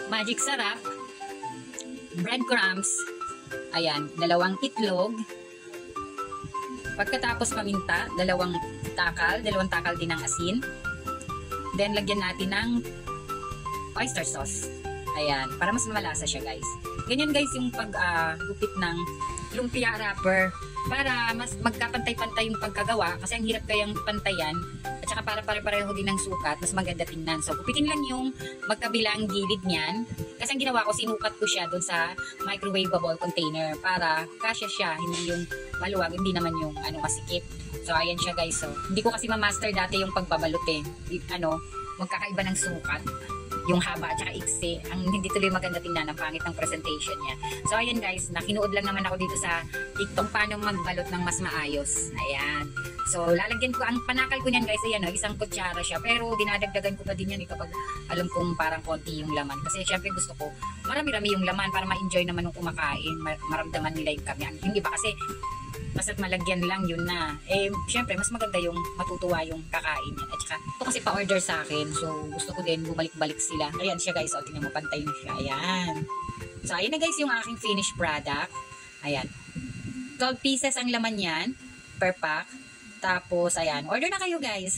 magic sarap, breadcrumbs, ayan, 2 itlog, pagkatapos paminta, 2 takal din ng asin, then lagyan natin ng oyster sauce, ayan, para mas malasa siya guys. Ganyan guys yung pag-gupit ng lumpia wrapper, para mas magkapantay-pantay yung pagkagawa, kasi ang hirap kayang pantayan, at saka para pare-pareho din ng sukat, mas maganda tingnan. So, gupitin lang yung magkabilang gilid niyan, kasi ang ginawa ko, sinukat ko siya doon sa microwavable container, para kasya siya, hindi yung maluwag, hindi naman yung masikip. So, ayan siya guys. So, hindi ko kasi ma-master dati yung pagbabalot eh. Magkakaiba ng sukat, yung haba at saka iksi, ang hindi tuloy maganda tingnan, ang pangit ng presentation niya. So ayan guys, nakinuod lang naman ako dito sa TikTok paano magbalot ng mas maayos. Ayan. So lalagyan ko, ang panakal ko niyan guys, ayan o, 1 kutsara siya, pero dinadagdagan ko pa din yan kapag alam kong parang konti yung laman. Kasi syempre gusto ko marami-rami yung laman para ma-enjoy naman ng kumakain, maramdaman nila yung kami. Yung iba kasi basta't malagyan lang, yun na. Eh, syempre, mas maganda yung matutuwa yung kakain yan. At saka, ito kasi pa-order sa akin. So, gusto ko din bumalik-balik sila. Ayan siya guys. O, tingnan mo, pantay na siya. Ayan. So, ayan na guys yung aking finished product. Ayan. 12 pieces ang laman yan per pack. Tapos, ayan. Order na kayo guys.